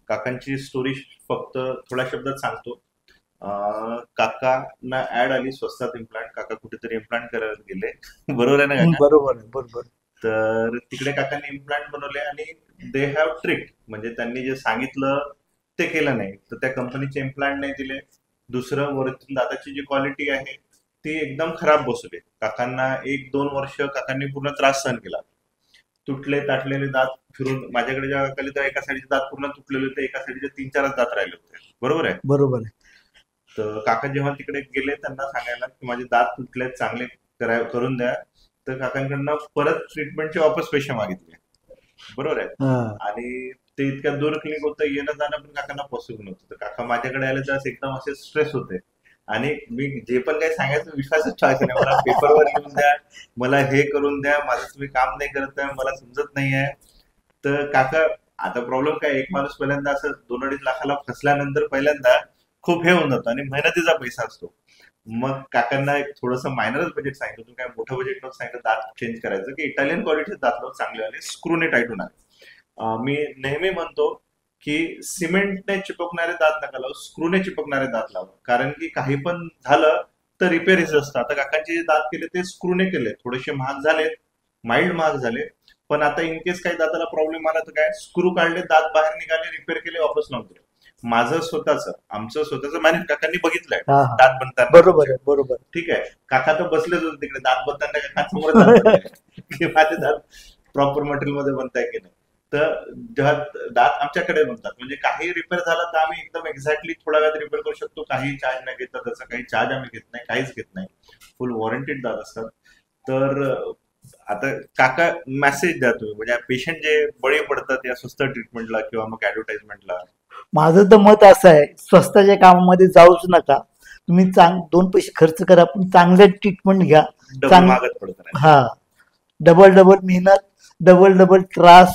काकांची स्टोरी फक्त थोड्या शब्दात सांगतो. काकांना ऍड आली स्वस्तात इम्प्लांट. काका कुठेतरी इम्प्लांट करायला गेले. बरोबर आहे ना काका? बरोबर आहे, बरोबर. तर तिकडे काकांनी इम्प्लांट बनवले आणि दे हॅव ट्रिक, म्हणजे त्यांनी जे सांगितलं ते केलं नाही, तर त्या कंपनीचे इम्प्लांट नाही दिले. दुसरं, वरतून दाताची जी क्वालिटी आहे ती एकदम खराब बसवली. काकांना 1-2 वर्ष काकांनी पूर्ण त्रास सहन केला. तुटले ताटलेले दात फिरून माझ्याकडे जेव्हा काकाले तर एका साईडचे दात पूर्ण तुटलेले होते, एका साईडचे 3-4 दात राहिले होते. बरोबर आहे. बरोबर आहे. तर काका जेव्हा तिकडे गेले त्यांना सांगायला की माझे दात तुटले, चांगले करून द्या, तर काकांकडनं परत ट्रीटमेंटचे वापस पैसे मागितले. बरोबर आहे. हा. आणि ते इतक्या दूर क्लिनिक होतं, येणं जाणं पण काकांना पॉसिबल नव्हतं. तर काका माझ्याकडे आले तर एकदम असे स्ट्रेस होते. आणि मी जे पण काही सांगायचं विश्वासच ठेवायचा नाही. मला पेपरवर लिहून द्या, मला हे करून द्या, माझं तुम्ही काम नाही करत आहे, मला समजत नाही आहे. तर काका, आता प्रॉब्लेम काय, एक माणूस पहिल्यांदा असं 2-2.5 लाखाला फसल्यानंतर पहिल्यांदा खूप हे होऊन जातं आणि मेहनतीचा पैसा असतो. मग काकांना एक थोडंसं मायनरच बजेट सांगितलं, तुम्ही काय मोठं बजेट नव्हतं सांगितलं दात चेंज करायचं, की इटालियन क्वालिटीचे दात लावून चांगले आले, स्क्रूने टाईट होणार. मी नेहमी म्हणतो की सिमेंटने चिपकणारे दात नका लावू, स्क्रूने चिपकणारे दात लावा. कारण की काही पण झालं तर रिपेअर असतं. आता काकांचे जे दात केले ते स्क्रूने केले, थोडेसे महाग झाले, माइल्ड महाग झाले. पण आता इन केस काही दाताला प्रॉब्लेम आला तर काय, स्क्रू काढले, दात बाहेर निघाले, रिपेअर केले, वापस लावून दिले. माझं स्वतःच, आमचं स्वतःच मॅनेज काकांनी बघितलंय हा हा. दात बनताना. बरोबर आहे, बरोबर. ठीक आहे. काका तर बसलेच होते तिकडे दात बनताना, काकांसमोर दात बनले. की माझे दात प्रॉपर मटेरियल मध्ये बनताय की नाही. तर जेव्हा दात आमच्याकडे बनतात, म्हणजे काही रिपेअर झाला तर आम्ही एकदम एक्झॅक्टली थोड्या वेळात रिपेअर करू शकतो, काही चार्ज नाही घेतात. त्याचा काही चार्ज आम्ही घेत नाही, काहीच घेत नाही. फुल वॉरंटेड दात असतात. तर आता काका मेसेज द्या तुम्ही, म्हणजे पेशंट जे बळी पडतात या स्वस्त ट्रीटमेंटला किंवा मग ऍडव्हर्टाइजमेंटला. माझं तर मत असं आहे, स्वस्ताच्या कामामध्ये जाऊच नका. तुम्ही 2 पैसे खर्च करा, पण चांगलं ट्रीटमेंट घ्या. डबल मागत पडत नाही. हा. डबल डबल मेहनत, डबल डबल त्रास,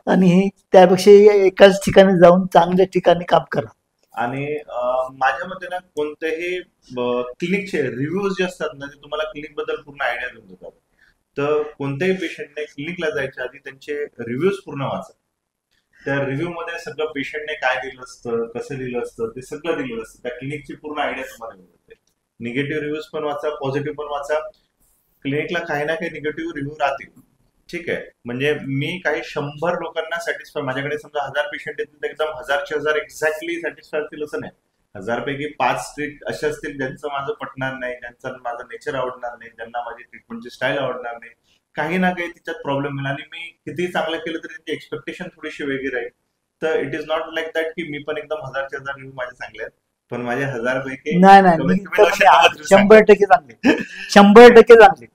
आणि हे त्यापेक्षा एकाच ठिकाणी जाऊन चांगल्या ठिकाणी काम करा. आणि माझ्या मते ना, कोणत्याही क्लिनिकचे रिव्ह्यूज जे असतात ना, ते तुम्हाला क्लिनिक बद्दल पूर्ण आयडिया देऊन देतात. तर कोणत्याही पेशंटने क्लिनिकला जायच्या आधी त्यांचे रिव्ह्यूज पूर्ण वाचा. त्या रिव्ह्यू मध्ये सगळं पेशंटने काय दिलं असतं, कसं दिलं असतं, ते सगळं दिलेलं असतं. त्या क्लिनिकची पूर्ण आयडिया तुम्हाला मिळून जाते. निगेटिव्ह रिव्ह्यूज पण वाचा, पॉझिटिव्ह पण वाचा. क्लिनिकला काही ना काही निगेटिव्ह रिव्ह्यू राहतील. ठीक आहे. म्हणजे मी काही 100 लोकांना सॅटिस्फाय, माझ्याकडे समजा 1000 पेशंट येतील तर एकदम 1000चे 1000 एक्झॅक्टली सॅटिस्फाय असतील असं नाही. 1000 पैकी 5 स्ट्रीट असे असतील ज्यांचं माझं पटणार नाही, ज्यांचं माझं नेचर आवडणार नाही, ज्यांना माझी ट्रीटमेंटची स्टाईल आवडणार नाही. काही ना काही तिच्यात प्रॉब्लेम येईल आणि मी किती चांगलं केलं तरी त्यांची एक्सपेक्टेशन थोडीशी वेगळी राहील. तर it is not like that की मी पण एकदम 1000चे 1000 रिव्ह्यू माझे चांगले आहेत, पण माझे 1000 पैकी नाही नाही, कमीत मी कमी तर 990 100% चांगले, 100% चांगले.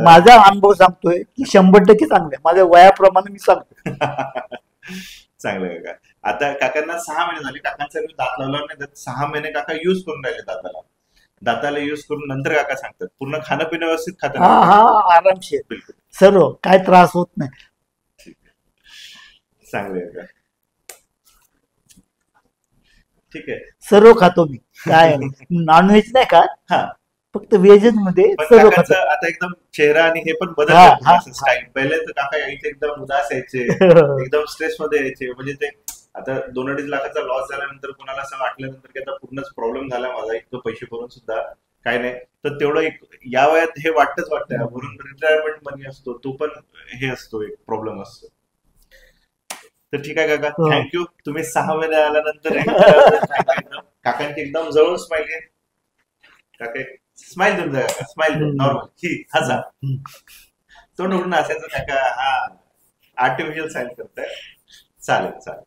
माझा अनुभव सांगतोय की 100% चांगले. माझ्या वयाप्रमाणे मी सांगतो. चांगलं काका. आता काकांना 6 महिने झाले, काकांचा दात लावला नाही, 6 महिने काका युज करून राहिले दाताला युज करून. नंतर काका सांगतात पूर्ण खाणं पिणं व्यवस्थित खातं हा ना. हा, आरामशीर बिलकुल. सर्व, काय त्रास होत नाही. चांगले काका. ठीक आहे. सर्व खातो मी, काय नॉनव्हेज नाही का, हा. फक्त व्हेजच मध्ये पण सर्व खातो. काकांचं आता एकदम चेहरा आणि हे पण हा, बदललं हा, असं स्टाईल. पहिले तर काका यायचे एकदम उदास यायचे, एकदम स्ट्रेस मध्ये यायचे. म्हणजे ते आता 2-2.5 लाखाचा लॉस झाल्यानंतर कोणाला असं वाटल्यानंतर की आता पूर्णच प्रॉब्लेम झाला माझा, इतकं पैसे भरून सुद्धा काय नाही. तर तेवढं या वयात हे वाटतच वाटतं. म्हणून रिटायरमेंट मनी असतो तो पण हे असतो, एक प्रॉब्लेम असतो. तर ठीक आहे काका, थँक्यू. तुम्ही 6 महिने आल्यानंतर काकांची एकदम जवळ स्माइल आहे. काका स्माइल देऊन जा, स्माइल नॉर्मल ही हसा. तोंड उघडून असायचं काका, हा आर्टिफिशियल साईन करताय. चालेल चालेल.